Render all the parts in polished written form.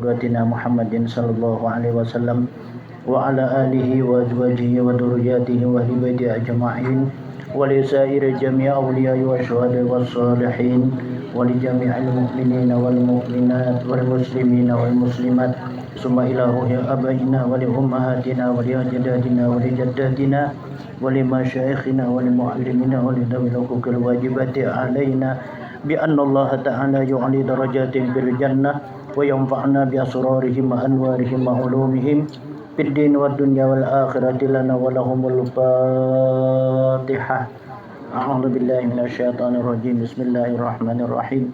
قدوتنا محمد صلى الله عليه وسلم وعلى آله وأزواجه وذرياته وأهل بيته أجمعين ولسائر جميع أولياء والشهداء والصالحين ولجميع المؤمنين والمؤمنات والمسلمين والمسلمات ثم إلى روح آبائنا ولأمهاتنا ولأجدادنا ولجداتنا ولمشايخنا ولمعلمنا ولذوي الحقوق الواجبات علينا بأن الله تعالى يعلي درجات بالجنة وينفعنا بأسرارهم وأنوارهم وعلومهم في الدين والدنيا والآخرة لنا ولهم الفاتحة. أعوذ بالله من الشيطان الرجيم. بسم الله الرحمن الرحيم.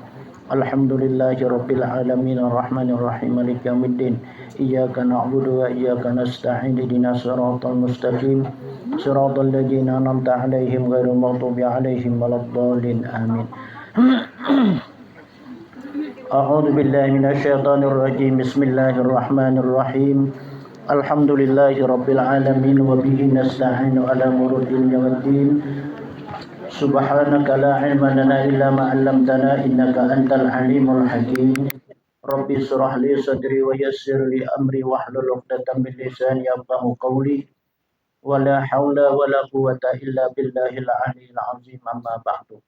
الحمد لله رب العالمين الرحمن الرحيم مالك يوم الدين إياك نعبد وإياك نستعين اهدنا الصراط المستقيم صراط الذين أنعمت عليهم غير المغضوب عليهم ولا الضالين آمين. أعوذ بالله من الشيطان الرجيم. بسم الله الرحمن الرحيم. الحمد لله رب العالمين وبه نستعين على أمور الدين والدين. سبحانك لا علم لنا إلا ما علمتنا إنك أنت العليم الحكيم. ربي اشرح لي صدري ويسر لي أمري واحلل عقدة من لساني يفقهوا قولي ولا حول ولا قوة إلا بالله العلي العظيم. أما بعد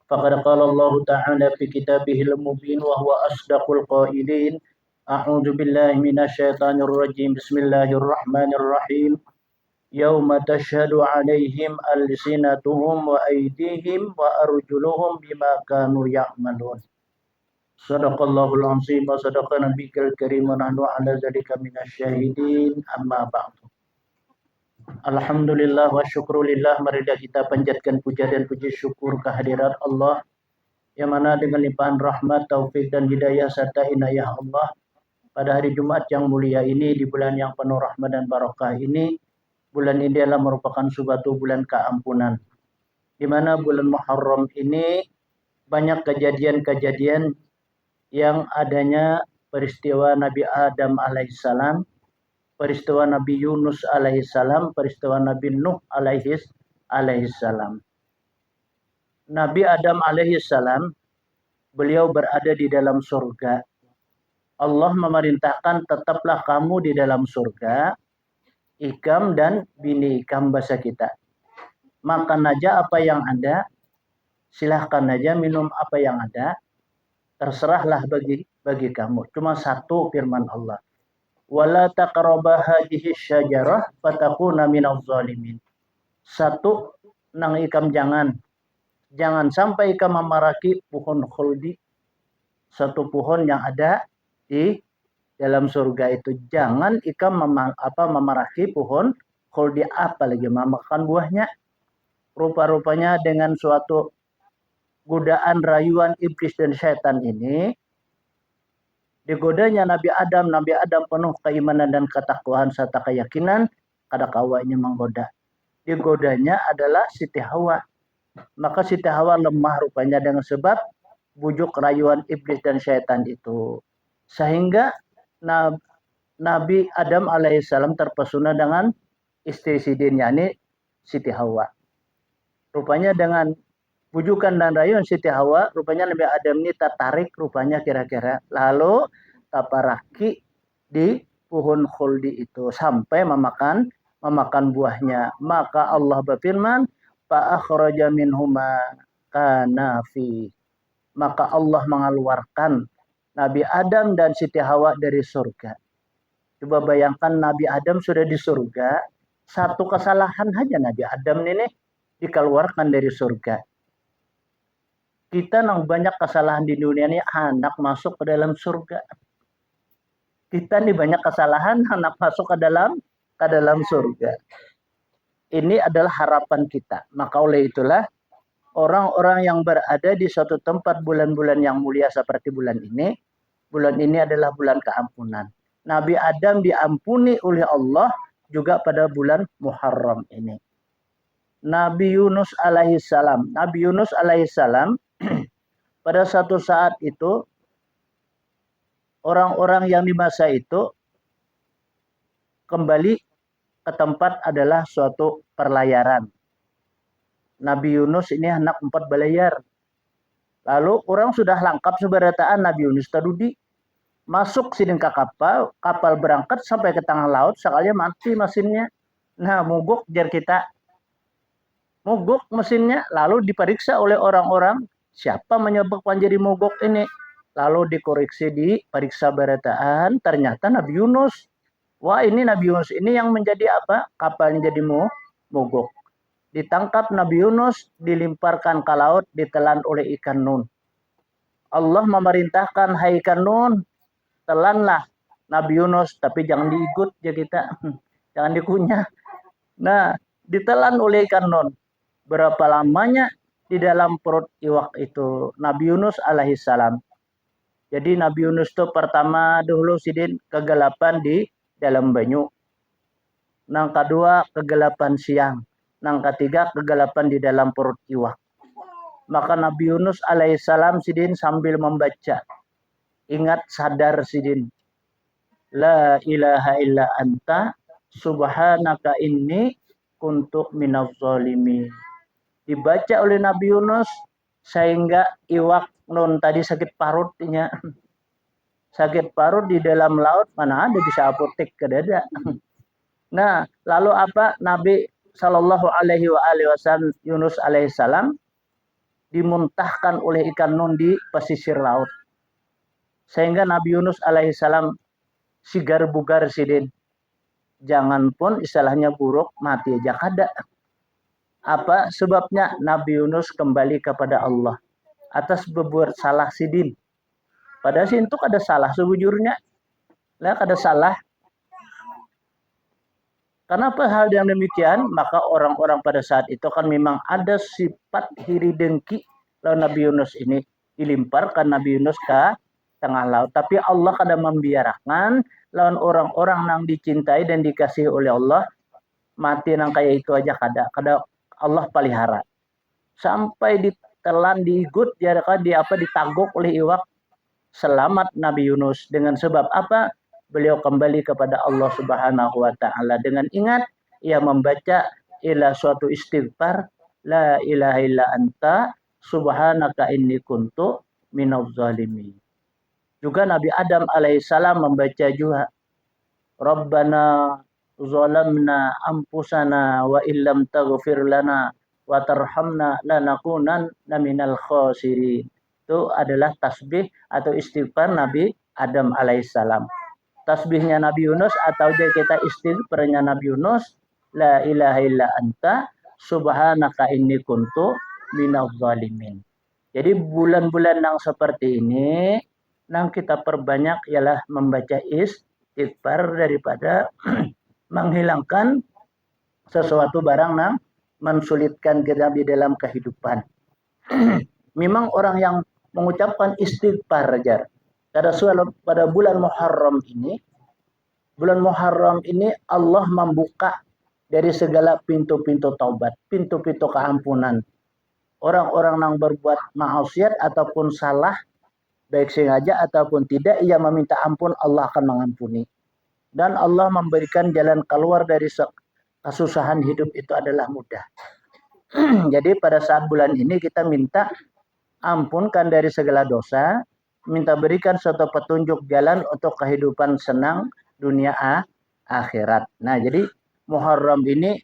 فقد قال الله تعالى في كتابه المبين وهو أصدق القائلين. أعوذ بالله من الشيطان الرجيم. بسم الله الرحمن الرحيم. يوم تشهد عليهم ألسنتهم وأيديهم وأرجلهم بما كانوا يعملون. صدق الله العظيم وصدق نبيك الكريم ونحن على ذلك من الشاهدين. أما بعد. Alhamdulillah wa syukrulillah, marilah kita panjatkan puja dan puji syukur kehadirat Allah yang mana dengan limpahan rahmat, taufik dan hidayah serta inayah Allah pada hari Jumat yang mulia ini di bulan yang penuh rahmat dan barakah ini. Bulan ini adalah merupakan suatu bulan keampunan, di mana bulan Muharram ini banyak kejadian-kejadian yang adanya peristiwa Nabi Adam alaihissalam, peristiwa Nabi Yunus alaihissalam, peristiwa Nabi Nuh alaihissalam. Nabi Adam alaihissalam, beliau berada di dalam surga. Allah memerintahkan tetaplah kamu di dalam surga, ikam dan bini ikam bahasa kita. Makan aja apa yang ada, silahkan aja minum apa yang ada, terserahlah bagi kamu. Cuma satu firman Allah. Wala taqraba hadhihi syajarah fatakuna minaz zalimin. Satu, nang ikam jangan sampai ikam memaraki pohon khuldi, satu pohon yang ada di dalam surga itu. Jangan ikam memaraki pohon khuldi, apalagi memakan buahnya. Rupa-rupanya dengan suatu godaan rayuan iblis dan syaitan ini, digodanya Nabi Adam penuh keimanan dan ketakwaan serta keyakinan, kada kawanya menggoda. Digodanya adalah Siti Hawa. Maka Siti Hawa lemah rupanya dengan sebab bujuk rayuan iblis dan syaitan itu. Sehingga Nabi Adam alaihissalam terpesona dengan istri sidinnya ini Siti Hawa. Rupanya dengan bujukan dan rayuan Siti Hawa, rupanya Nabi Adam ini tertarik rupanya kira-kira. Lalu taparaki di pohon khuldi itu sampai memakan buahnya. Maka Allah berfirman, fa akhraja minhuma kanafi. Maka Allah mengeluarkan Nabi Adam dan Siti Hawa dari surga. Coba bayangkan Nabi Adam sudah di surga, satu kesalahan saja Nabi Adam ini dikeluarkan dari surga. Kita nang banyak kesalahan di dunia ini, anak masuk ke dalam surga. Kita nih banyak kesalahan, anak masuk ke dalam surga. Ini adalah harapan kita. Maka oleh itulah orang-orang yang berada di suatu tempat bulan-bulan yang mulia seperti bulan ini adalah bulan keampunan. Nabi Adam diampuni oleh Allah juga pada bulan Muharram ini. Nabi Yunus alaihissalam pada satu saat itu orang-orang yang di masa itu kembali ke tempat adalah suatu perlayaran. Nabi Yunus ini anak 4 belayar. Lalu orang sudah lengkap seberataan Nabi Yunus tadudi. masuk sidin ke kapal, kapal berangkat sampai ke tengah laut, sekalinya mati mesinnya. Nah, mogok jar kita. Mogok mesinnya, lalu diperiksa oleh orang-orang, siapa menyebabkan jadi mogok ini. Lalu dikoreksi, diperiksa berataan, ternyata Nabi Yunus. Wah, ini Nabi Yunus ini yang menjadi apa? Kapalnya jadi mogok. Ditangkap Nabi Yunus, dilimparkan ke laut, ditelan oleh ikan nun. Allah memerintahkan, hai ikan nun, telanlah Nabi Yunus, tapi jangan diikut ya kita. Jangan dikunyah. Nah, ditelan oleh ikan nun. Berapa lamanya di dalam perut iwak itu Nabi Yunus alaihissalam. Jadi Nabi Yunus itu pertama dahulu sidin kegelapan di dalam banyu. Nang kedua kegelapan siang. Nang ketiga kegelapan di dalam perut iwak. Maka Nabi Yunus alaihissalam sidin sambil membaca. Ingat sadar sidin. La ilaha illa anta subhanaka inni kuntu minaz zalimin. Dibaca oleh Nabi Yunus sehingga iwak nun tadi sakit parutnya. Sakit parut di dalam laut, mana ada bisa apotek ke dada. Nah, lalu apa? Nabi Shallallahu Alaihi Wasallam Yunus alaihissalam dimuntahkan oleh ikan nun di pesisir laut. Sehingga Nabi Yunus alaihissalam sigar bugar sidin. Jangan pun istilahnya buruk, mati aja kada. Apa sebabnya? Nabi Yunus kembali kepada Allah atas berbuat salah sidin. Padahal sih itu ada salah sebujurnya. Lah ada salah. Kenapa hal yang demikian? Maka orang-orang pada saat itu kan memang ada sifat hiri dengki lawan Nabi Yunus ini. Dilimparkan Nabi Yunus ke tengah laut. Tapi Allah kadang membiarkan lawan orang-orang yang dicintai dan dikasihi oleh Allah mati nang kayak itu aja kada Allah pelihara. Sampai ditelan, diigut, ditagok oleh iwak. Selamat Nabi Yunus. Dengan sebab apa? Beliau kembali kepada Allah Subhanahu wa taala dengan ingat ia membaca ila suatu istighfar, la ilaha illa anta subhanaka inni kuntu minaz zalimin. Juga Nabi Adam alaihissalam membaca juga Rabbana zalamna anfusana wa illam taghfir lana wa tarhamna lanakunanna minal khasirin. Itu adalah tasbih atau istighfar Nabi Adam alaihissalam. Tasbihnya Nabi Yunus atau kita istighfarnya Nabi Yunus, la ilaha illa anta subhanaka inni kuntu minaz zalimin. Jadi bulan-bulan yang seperti ini yang kita perbanyak ialah membaca istighfar daripada menghilangkan sesuatu barang yang mensulitkan kita di dalam kehidupan. Memang orang yang mengucapkan istighfar aja. Pada bulan Muharram ini Allah membuka dari segala pintu-pintu taubat, pintu-pintu keampunan. Orang-orang yang berbuat maksiat ataupun salah, baik sengaja ataupun tidak, ia meminta ampun, Allah akan mengampuni. Dan Allah memberikan jalan keluar dari kesusahan hidup itu adalah mudah. Jadi pada saat bulan ini kita minta ampunkan dari segala dosa, minta berikan suatu petunjuk jalan untuk kehidupan senang dunia akhirat. Nah, jadi Muharram ini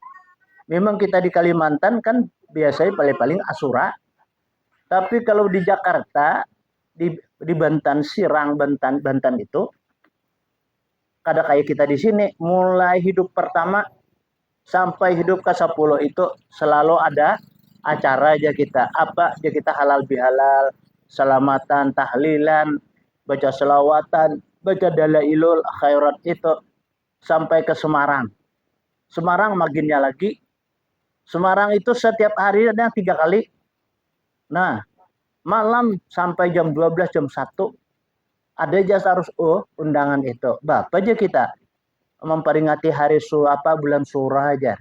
memang kita di Kalimantan kan biasanya paling-paling Asyura. Tapi kalau di Jakarta, di Banten, Sirang, Banten itu kada kayak kita di sini, mulai hidup pertama sampai hidup ke-10 itu selalu ada acara aja kita. Apa aja kita halal bihalal, selamatan, tahlilan, baca selawatan, baca dalailul khairat itu sampai ke Semarang. Semarang maginnya lagi. Semarang itu setiap hari ada 3 kali. Nah, malam sampai jam 12, jam 1 ada jasa harus undangan itu. Bapak aja kita memperingati hari bulan surah aja.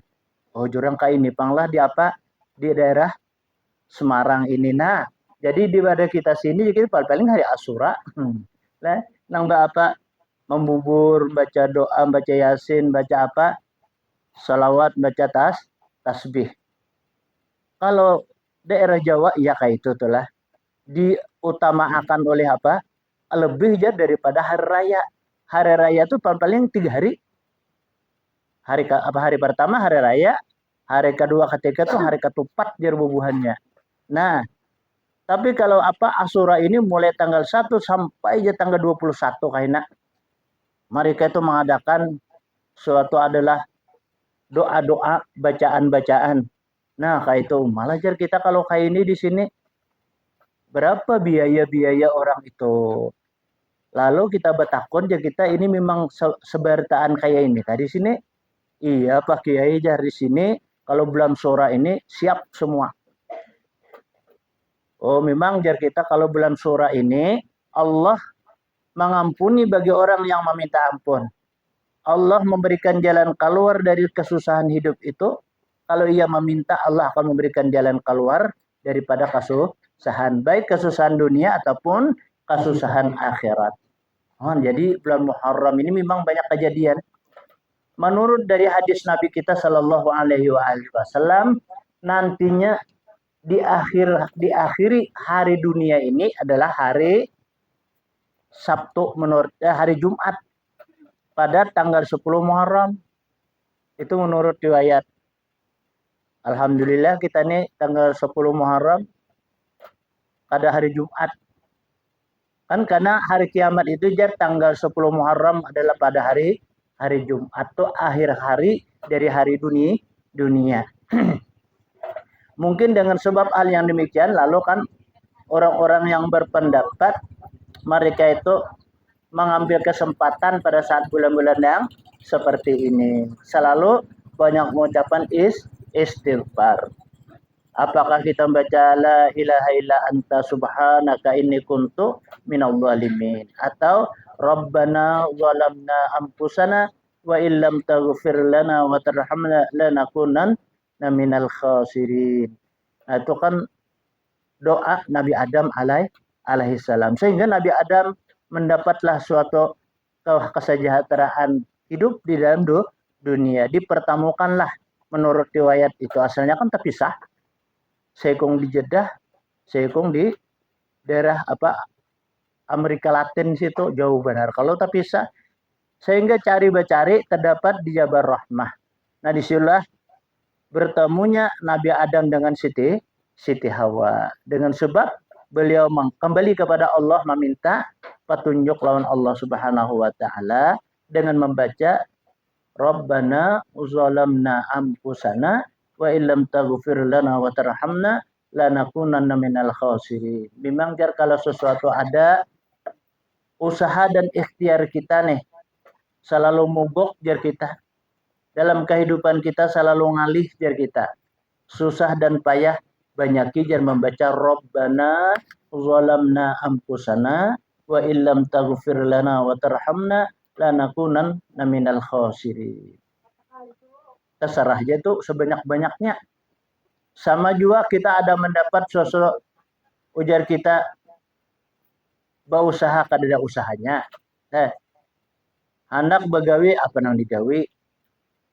Oh, jurang kayak ini panglah di di daerah Semarang ini. Nah, jadi di pada kita sini jadi paling hari Asyura. Nah, nang apa membubur, baca doa, baca yasin, baca apa? Salawat, baca tasbih. Kalau daerah Jawa ya kayak itu tuh lah. Diutamakan oleh apa? lebih aja daripada hari raya. Hari raya itu paling 3 hari. Hari pertama hari raya, hari kedua ketiga tuh hari ketupat jar bubuhannya. Nah, tapi kalau Asyura ini mulai tanggal 1 sampai aja tanggal 21 kayaknya. Mereka itu mengadakan suatu adalah doa-doa, bacaan-bacaan. Nah, kayak itu malah jar kita kalau kayak ini di sini berapa biaya-biaya orang itu. Lalu kita betakon ya kita ini memang sebertaan kayak ini. Tadi sini iya Pak Kiai dari sini kalau bulan Sura ini siap semua. Oh memang jar kita kalau bulan Sura ini Allah mengampuni bagi orang yang meminta ampun. Allah memberikan jalan keluar dari kesusahan hidup itu. Kalau ia meminta Allah akan memberikan jalan keluar daripada kesusahan. Baik kesusahan dunia ataupun kesusahan akhirat. Oh, jadi bulan Muharram ini memang banyak kejadian. Menurut dari hadis Nabi kita Shallallahu Alaihi Wasallam, nantinya diakhiri hari dunia ini adalah hari Sabtu hari Jumat pada tanggal 10 Muharram. Itu menurut riwayat. Alhamdulillah kita nih tanggal 10 Muharram pada hari Jumat. Kan karena hari kiamat itu tanggal 10 Muharram adalah pada hari Jumat atau akhir hari dari hari dunia. Mungkin dengan sebab hal yang demikian lalu kan orang-orang yang berpendapat mereka itu mengambil kesempatan pada saat bulan-bulan yang seperti ini. Selalu banyak mengucapkan istighfar. Apakah kita membaca la ilaha illa anta subhanaka inni kuntu minadh dhalimin atau rabbana zalamna anfusana wa illam taghfir lana wa tarhamna lanakunanna minal khasirin. Nah, itu kan doa Nabi Adam alaihi salam. Sehingga Nabi Adam mendapatlah suatu kesejahteraan hidup di dalam dunia. Dipertemukanlah menurut riwayat itu asalnya kan terpisah. Sekong di Jeddah, sekong di daerah Amerika Latin situ jauh benar. Kalau terpisah, sehingga cari-cari terdapat di Jabal Rahmah. Nah disitulah bertemunya Nabi Adam dengan Siti Hawa. Dengan sebab beliau kembali kepada Allah meminta petunjuk lawan Allah Subhanahu wa taala dengan membaca Rabbana zalamna anfusana wa illam taghfir lana wa tarhamna lanakunanna minal khasirin. Memang kalau sesuatu ada usaha dan ikhtiar kita nih selalu mogok jar kita. Dalam kehidupan kita selalu ngalih jar kita. Susah dan payah banyak jar membaca Rabbana zalamna anfusana wa illam taghfir lana wa tarhamna lanakunanna minal khasirin. Terserah aja tuh sebanyak-banyaknya. Sama juga kita ada mendapat sosok ujar kita berusaha kada usahanya. Anak begawi apa nang digawi.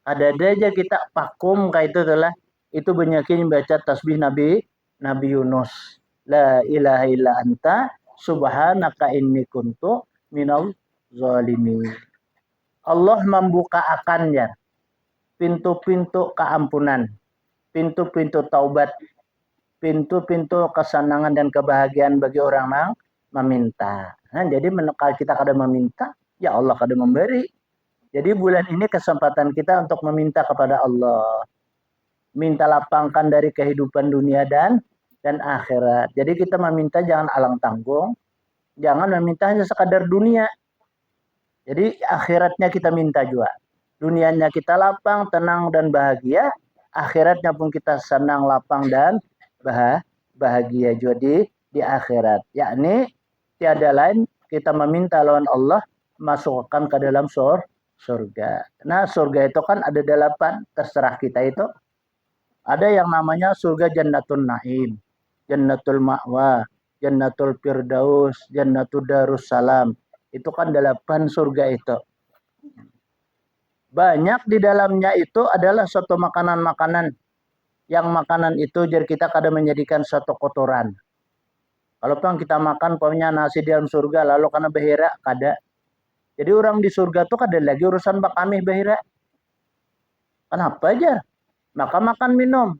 Ada aja kita pakum kayak itu telah itu banyakin baca tasbih Nabi Yunus. La ilaha illa anta subhanaka inni kuntu minal zalimin. Allah membuka akannya pintu-pintu keampunan, pintu-pintu taubat, pintu-pintu kesenangan dan kebahagiaan bagi orang yang meminta. Nah, jadi kalau kita kada meminta, ya Allah kada memberi. Jadi bulan ini kesempatan kita untuk meminta kepada Allah. Minta lapangkan dari kehidupan dunia dan akhirat. Jadi kita meminta jangan alang tanggung, jangan meminta hanya sekadar dunia. Jadi akhiratnya kita minta juga. Dunianya kita lapang, tenang dan bahagia, akhiratnya pun kita senang, lapang dan bahagia juga di akhirat. Yakni tiada lain kita meminta lawan Allah masukkan ke dalam surga. Nah surga itu kan ada 8, terserah kita itu. Ada yang namanya surga Jannatul Naim, Jannatul Ma'wa, Jannatul Firdaus, Jannatul Darussalam. Itu kan 8 surga itu. Banyak di dalamnya itu adalah suatu makanan-makanan. Yang makanan itu jadi kita kadang menjadikan suatu kotoran. Kalau pang kita makan punya nasi di dalam surga lalu karena behira kada. Jadi orang di surga tuh kada lagi urusan bak kami behira. Kenapa aja? Maka makan minum.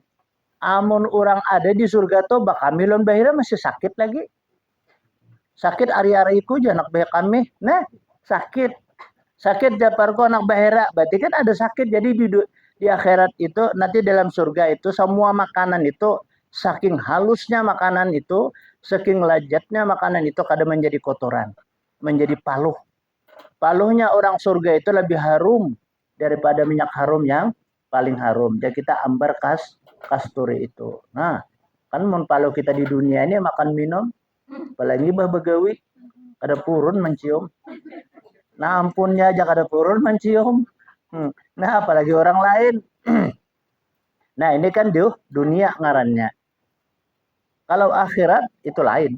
Amun orang ada di surga tuh bak kami lon behira masih sakit lagi. Sakit ari-ariku janak behira kami. Nah, sakit. Sakit japarku anak bahera. Berarti kan ada sakit. Jadi di akhirat itu nanti dalam surga itu semua makanan itu saking halusnya makanan itu, saking lezatnya makanan itu kadang menjadi kotoran, menjadi paluh. Paluhnya orang surga itu lebih harum daripada minyak harum yang paling harum. Jadi kita ambar kasturi itu. Nah, kan mun paluh kita di dunia ini makan minum, apalagi bah begawi, ada purun mencium. Nah ampunnya aja kada turun mencium. Nah apalagi orang lain. Nah ini kan dunia ngarannya. Kalau akhirat itu lain.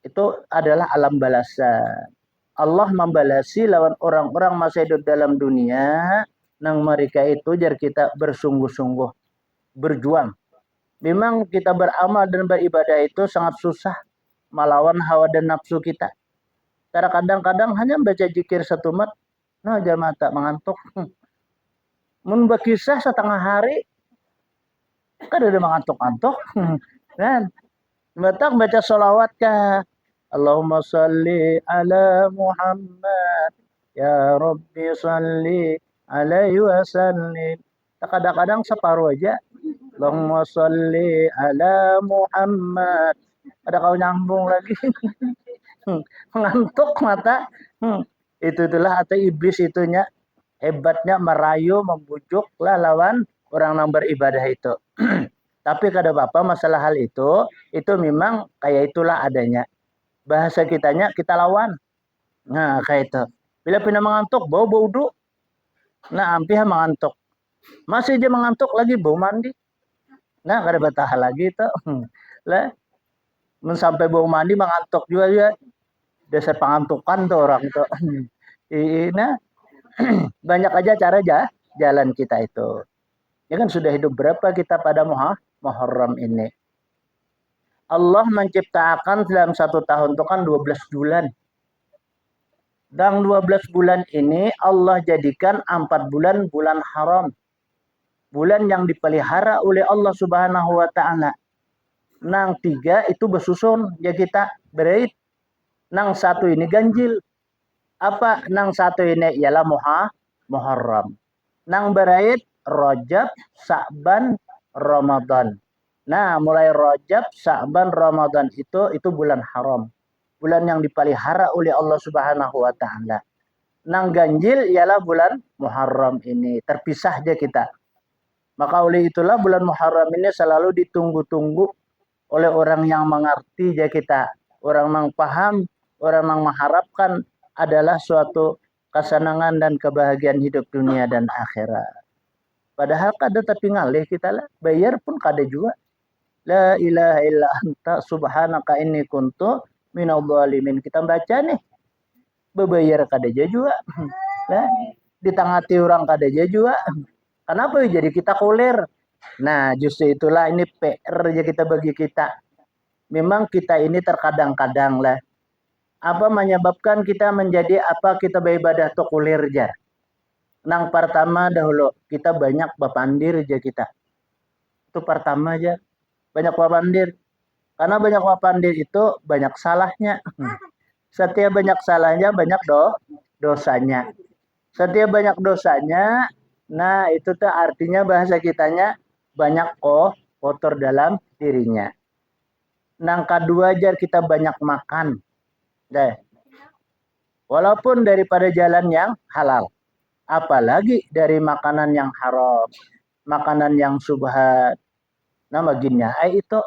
Itu adalah alam balasan. Allah membalasi lawan orang-orang masa hidup dalam dunia. Nang mereka itu jar kita bersungguh-sungguh. Berjuang. Memang kita beramal dan beribadah itu sangat susah. Melawan hawa dan nafsu kita. Karena kadang-kadang hanya baca zikir satu mat. Nah jamaah tak mengantuk. Mun berkisah setengah hari kan udah mengantuk-antuk kan baca sholawat kah Allahumma salli ala Muhammad ya Rabbi salli alaihi wasallim kadang-kadang separuh aja Allahumma salli ala Muhammad ada kau nyambung lagi mengantuk mata itulah atau iblis itunya hebatnya merayu membujuk lah lawan orang yang beribadah itu. Tapi kada apa masalah hal itu memang kayak itulah adanya. Bahasa kitanya kita lawan. Nah kayak itu. Bila pindah mengantuk bau udu. Nah hampir mengantuk. Masih dia mengantuk lagi bau mandi. Nah kada betah lagi itu. Lah sampai bau mandi mengantuk juga ya. Dasar pengantukan tuh orang itu. Nah banyak aja cara jalan kita itu. Ya kan sudah hidup berapa kita pada Muharram ini. Allah menciptakan dalam satu tahun itu kan 12 bulan. Dan 12 bulan ini Allah jadikan 4 bulan bulan haram. Bulan yang dipelihara oleh Allah Subhanahu wa taala. Nang 3 itu bersusun ya kita berait. Nang 1 ini ganjil. Apa nang 1 ini ialah Muharram. Nang berait Rajab, Sa'ban, Ramadan. Nah, mulai Rajab, Sa'ban, Ramadan itu bulan haram. Bulan yang dipelihara oleh Allah Subhanahu wa taala. Nang ganjil ialah bulan Muharram ini. Terpisah aja kita. Maka oleh itulah bulan Muharram ini selalu ditunggu-tunggu oleh orang yang mengerti aja kita. Orang yang paham, orang yang mengharapkan adalah suatu kesenangan dan kebahagiaan hidup dunia dan akhirat. Padahal kada tapi ngalih kita lah. Bayar pun kada juga. La ilaha illa anta subhanaka inni kuntu minadh dhalimin. Kita baca nih. Bebayar kada juga. Nah, ditangati orang kada juga. Kenapa jadi kita kulir? Nah, justru itulah ini PR aja kita bagi kita. Memang kita ini terkadang-kadang lah. Apa menyebabkan kita menjadi apa kita beribadah tuh kulir jar. Nang pertama dahulu kita banyak bapandir aja kita. Itu pertama aja. Banyak bapandir. Karena banyak bapandir itu banyak salahnya. Setiap banyak salahnya banyak dosanya. Setiap banyak dosanya, nah itu tuh artinya bahasa kitanya banyak kotor dalam dirinya. Nang kedua aja kita banyak makan. Deh. Walaupun daripada jalan yang halal. Apalagi dari makanan yang haram. Makanan yang subhat. Nah baginya itu.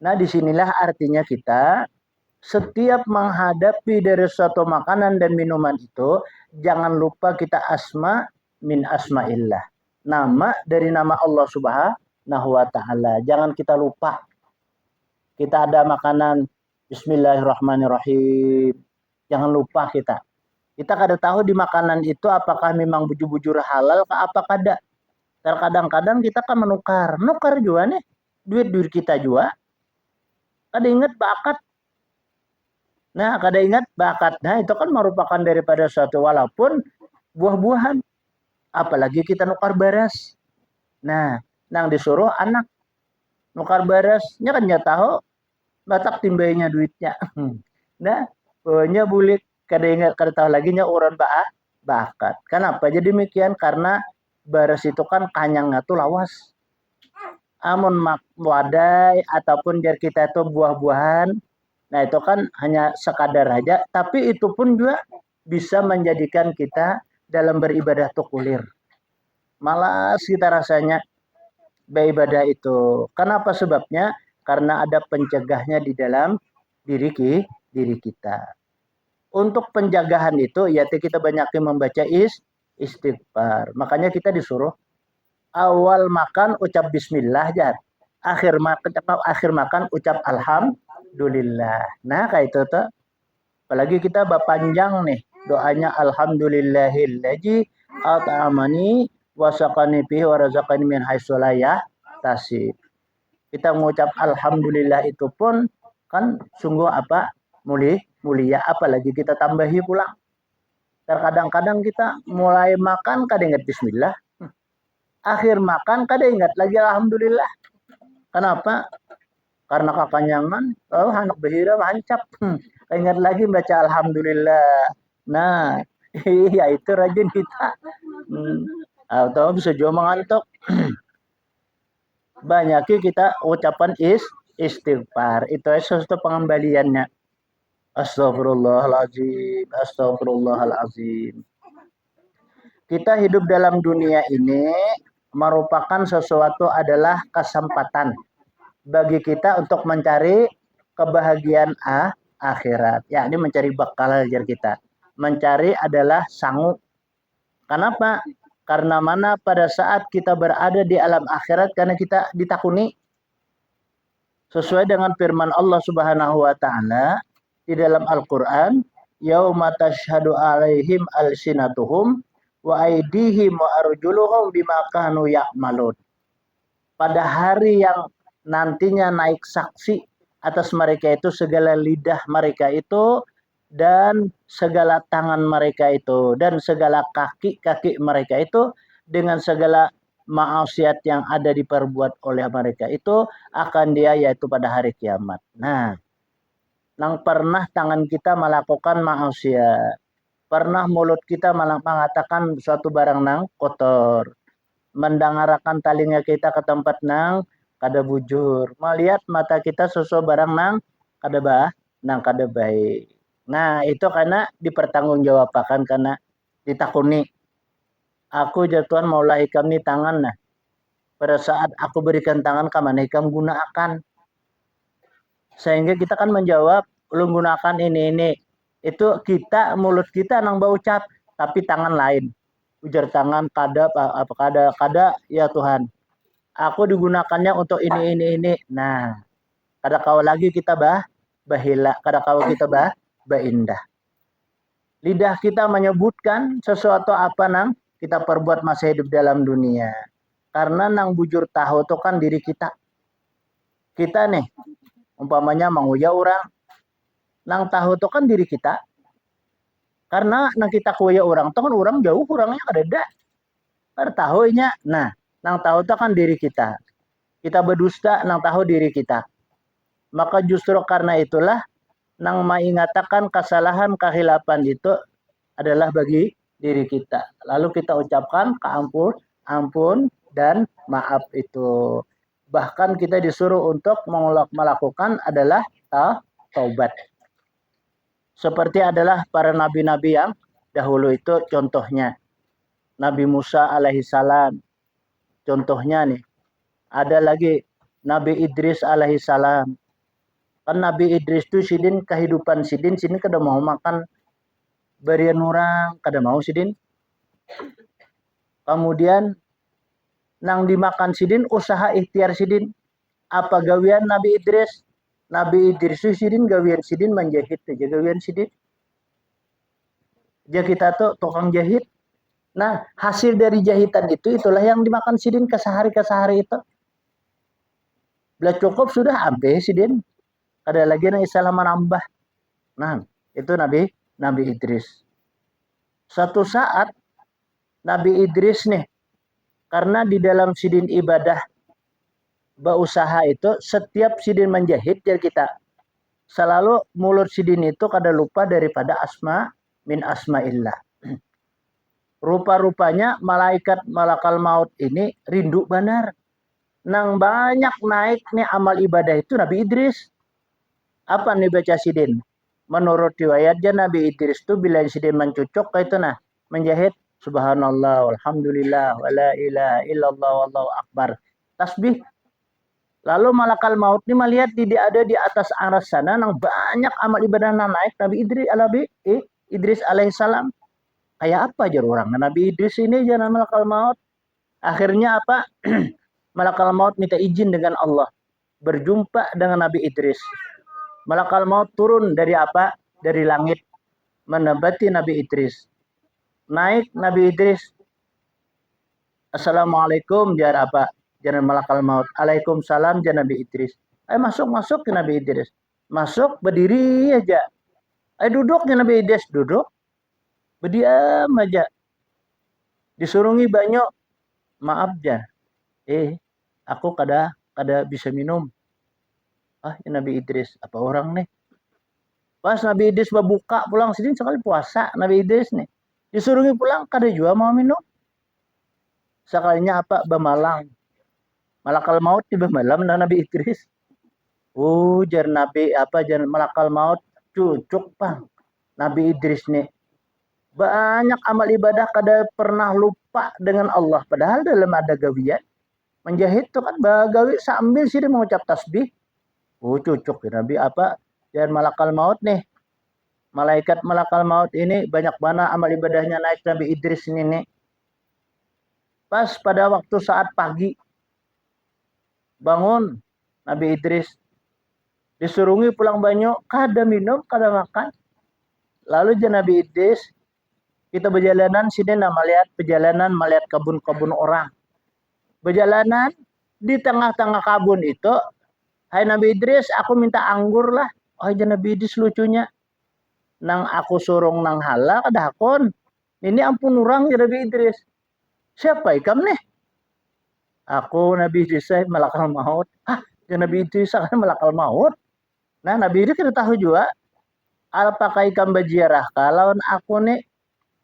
Nah disinilah artinya kita setiap menghadapi dari suatu makanan dan minuman itu. Jangan lupa kita asma min asma'illah. Nama dari nama Allah Subhanahu wa ta'ala. Jangan kita lupa. Kita ada makanan Bismillahirrahmanirrahim. Jangan lupa kita. Kita kada tahu di makanan itu apakah memang bujur-bujur halal apa kada. Terkadang-kadang kita kan menukar juga nih duit kita juga. Kada ingat bakat Nah, kada ingat bakat. Nah, itu kan merupakan daripada suatu walaupun buah-buahan. Apalagi kita nukar beras. Nah, nang disuruh anak nukar beras. Nya kan nya tahu batak timbainya duitnya. Nah, pokoknya bulik kada ingat kada tahu lagi nya uran bakat. Kenapa jadi demikian? Karena beras itu kan kanyangnya tuh lawas. Amun mak wadai ataupun jar kita itu buah-buahan. Nah, itu kan hanya sekadar aja, tapi itu pun juga bisa menjadikan kita dalam beribadah tuh kulir. Malas kita rasanya beribadah itu. Kenapa sebabnya? Karena ada pencegahnya di dalam diri kita. Untuk penjagaan itu ya kita banyakin membaca istighfar. Makanya kita disuruh awal makan ucap bismillah ya. Akhir makan ucap alhamdulillah. Nah, kayak itu tuh. Apalagi kita panjang nih doanya alhamdulillahillazi at'amani wa saqani bihi wa razaqani min haitsu la yahtasib. Kita mengucap alhamdulillah itu pun kan sungguh apa? Mulia, apalagi kita tambahi pulang. Terkadang-kadang kita mulai makan kada ingat bismillah, akhir makan kada ingat lagi alhamdulillah. Kenapa? Karena kekanyangan, anak behira mancap. Ingat lagi baca alhamdulillah. Nah, iya itu rajin kita. Atau bisa juga mengantuk. Banyaknya kita ucapan istighfar. Itu sesuatu pengembaliannya. Astagfirullahalazim, astagfirullahalazim. Kita hidup dalam dunia ini merupakan sesuatu adalah kesempatan bagi kita untuk mencari kebahagiaan akhirat. Ya, ini mencari bekal ajar kita. Mencari adalah sanggup. Kenapa? Karena mana pada saat kita berada di alam akhirat karena kita ditakuni sesuai dengan firman Allah Subhanahu wa taala di dalam Al-Qur'an, yauma tashhadu alaihim alsinatuhum wa aydihim wa arjuluhum bima kanu ya'malun. Pada hari yang nantinya naik saksi atas mereka itu segala lidah mereka itu dan segala tangan mereka itu dan segala kaki-kaki mereka itu dengan segala maksiat yang ada diperbuat oleh mereka itu akan dia yaitu pada hari kiamat. Nah, nang pernah tangan kita melakukan maksiat, pernah mulut kita mengatakan suatu barang nang kotor, mendengarkan telinga kita ke tempat nang kada bujur, melihat mata kita sesuatu barang nang kada baik. Nah, itu karena dipertanggungjawabkan karena ditakuni. Aku jatuhan maulah ikam ni tangan nah. Pada saat aku berikan tangan kamana ikam gunakan. Sehingga kita kan menjawab, lu gunakan ini. Itu kita mulut kita nang berucap, tapi tangan lain. Ujar tangan kada ya Tuhan. Aku digunakannya untuk ini. Nah, kada kau lagi kita bahila, kada kau kita indah. Lidah kita menyebutkan sesuatu apa nang kita perbuat masa hidup dalam dunia. Karena nang bujur tahu itu kan diri kita. Kita nih, umpamanya menguya orang. Nang tahu itu kan diri kita. Karena nang kita kuya orang itu kan orang jauh, orangnya kada. Kada tahunya. Nah, nang tahu itu kan diri kita. Kita berdusta nang tahu diri kita. Maka justru karena itulah nang mengatakan kesalahan kehilapan itu adalah bagi diri kita. Lalu kita ucapkan ampun dan maaf itu. Bahkan kita disuruh untuk melakukan adalah taubat. Seperti adalah para nabi-nabi yang dahulu itu contohnya. Nabi Musa alaihissalam. Contohnya nih. Ada lagi Nabi Idris alaihissalam. Kan Nabi Idris itu sidin kehidupan sidin kada mau makan berian orang, kada mau sidin. Kemudian nang dimakan sidin usaha ikhtiar sidin. Apa gawian Nabi Idris? Nabi Idris itu sidin gawian sidin menjahit aja gawian sidin. Jadi kita tuh tukang jahit. Nah, hasil dari jahitan itulah yang dimakan sidin kesehari itu. Bila cukup sudah sampai sidin. Ada lagi yang istilah menambah. Nah, itu Nabi Idris. Suatu saat Nabi Idris nih, karena di dalam sidin ibadah berusaha itu setiap sidin menjahit jadi kita selalu mulut sidin itu kada lupa daripada asma min asmaillah. Rupa-rupanya malaikat malakal maut ini rindu benar. Nang banyak naik nih amal ibadah itu Nabi Idris. Apa nih baca sidin? Menurut riwayatnya Nabi Idris itu bila sidin mencucuk kayak itu nah menjahit subhanallah walhamdulillah wala ilaha illallah wallahu akbar. Tasbih. Lalu malakal maut ini melihat dia ada di atas aras sana nang banyak amal ibadah naik Nabi Idris alaihissalam. Kayak apa aja orang Nabi Idris ini jangan malakal maut. Akhirnya apa? Malakal maut minta izin dengan Allah berjumpa dengan Nabi Idris. Malakal maut turun dari apa? Dari langit menebati Nabi Idris. Naik Nabi Idris. Assalamualaikum jar apa? Jar malakal maut. Waalaikumsalam jar Nabi Idris. Masuk ke Nabi Idris. Masuk berdiri aja. Duduk ke Nabi Idris, duduk. Berdiam aja. Disurungi banyak. Maaf jar. Aku kada bisa minum. Ya Nabi Idris, apa orang nih? Pas Nabi Idris buka pulang sini sekali puasa Nabi Idris nih. Disuruhi pulang kada juga mau minum. Sekalinya apa? Bemalang. Malakal maut di bemalam dan Nabi Idris. Jar Nabi jar malakal maut cucuk bang. Nabi Idris nih. Banyak amal ibadah kada pernah lupa dengan Allah. Padahal dalam ada gawian. Menjahit itu kan bagawi sambil sih dia mengucap tasbih. Cucuk Nabi jar malakal maut nih. Malaikat malakal maut ini banyak mana amal ibadahnya naik Nabi Idris ini nih. Pas pada waktu saat pagi bangun Nabi Idris disurungi pulang banyu, kada minum, kada makan. Lalu Nabi Idris kita berjalanan sini melihat perjalanan melihat kebun-kebun orang. Berjalanan di tengah-tengah kebun itu, hai Nabi Idris, aku minta anggur lah. Nabi Idris lucunya. Nang aku surung nang hala kada hakon. Ini ampun orang ya Nabi Idris. Siapa ikam nih? Aku Nabi Idris malakal maut. Ya Nabi Idris akan malakal maut. Nah Nabi Idris kita tahu juga. Apakah ikam berziarah kalau aku nih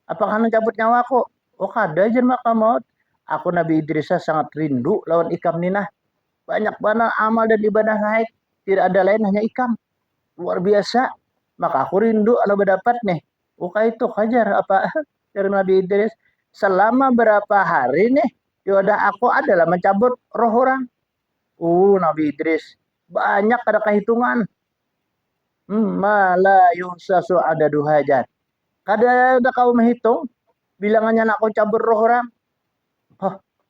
apakah mencabut nyawaku? Kada aja malakal maut. Aku Nabi Idris sangat rindu lawan ikam ninah. Banyak banget amal dan ibadah naik. Tidak ada lain hanya ikam. Luar biasa. Maka aku rindu kalau berdapat nih. Itu kajar apa dari Nabi Idris. Selama berapa hari nih. Yaudah aku adalah mencabut roh orang. Nabi Idris. Banyak ada kehitungan. Mala yusasu ada duhajat. Kada ada kau menghitung. Bilangannya nak kau cabut roh orang.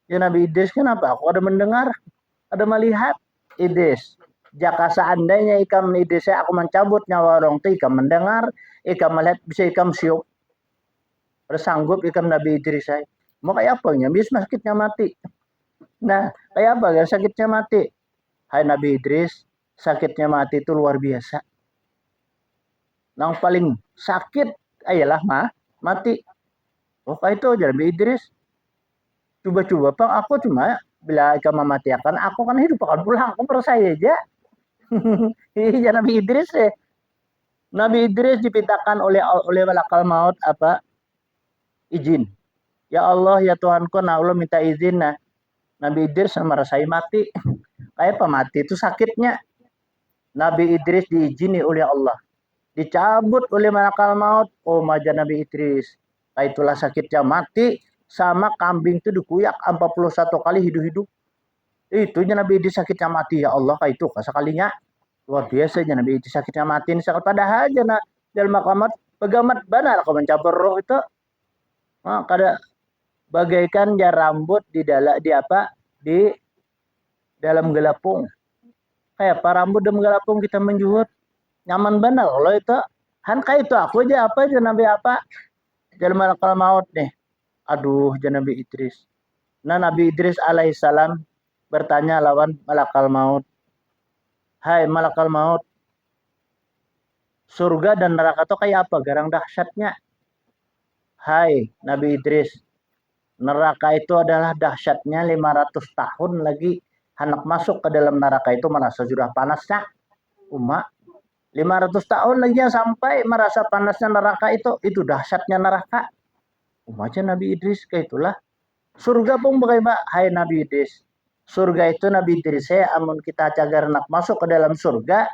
Ya Nabi Idris kenapa? Aku ada mendengar. Ada melihat. Idris. Jika seandainya ikam Idris aku mencabut nyawa orang itu ikam mendengar. Ikam melihat bisa ikam siuk. Ada sanggup ikam Nabi Idris saya. Mau kayak apa? Bisa sakitnya mati. Nah, kayak apa? Sakitnya mati. Hai Nabi Idris, sakitnya mati itu luar biasa. Yang paling sakit ayalah mati. Itu aja Nabi Idris. Coba-coba Bang, aku cuma bila ikam mematikan, aku kan hidup akan pulang. Aku percaya aja. Iya Nabi Idris deh. Nabi Idris dipintakan oleh malakal maut izin. Ya Allah, ya Tuhanku, nah Allah minta izin nah. Nabi Idris merasai mati. Kayak apa mati itu sakitnya. Nabi Idris diizini oleh Allah. Dicabut oleh malakal maut. Maja Nabi Idris. Itulah sakitnya mati. Sama kambing itu dikuyak 41 kali hidup-hidup. Itunya Nabi Idris sakitnya mati. Ya Allah, itu sekalinya. Luar biasa aja Nabi Idris sakitnya mati. Padahal aja dalam makamat pegamat benar kalau mencabut roh itu. Kada bagaikan rambut di dalam gelapung. Kayak apa rambut dalam gelapung kita menjuhut. Nyaman benar kalau itu. Kayak itu aku aja Nabi dalam malakal maut nih. Aduh Nabi Idris. Nah Nabi Idris alaihissalam bertanya lawan malakal maut. Hai malakal maut. surga dan neraka itu kayak apa? Garang dahsyatnya. Hai Nabi Idris, neraka itu adalah dahsyatnya 500 tahun lagi hendak masuk ke dalam neraka itu merasa sudah panasnya. Umat 500 tahun lagi sampai merasa panasnya neraka itu dahsyatnya neraka. Umatnya Nabi Idris kayak itulah. Surga pun bagaimana? Hai Nabi Idris. Surga itu Nabi Idris saya amun kita cagar nak masuk ke dalam surga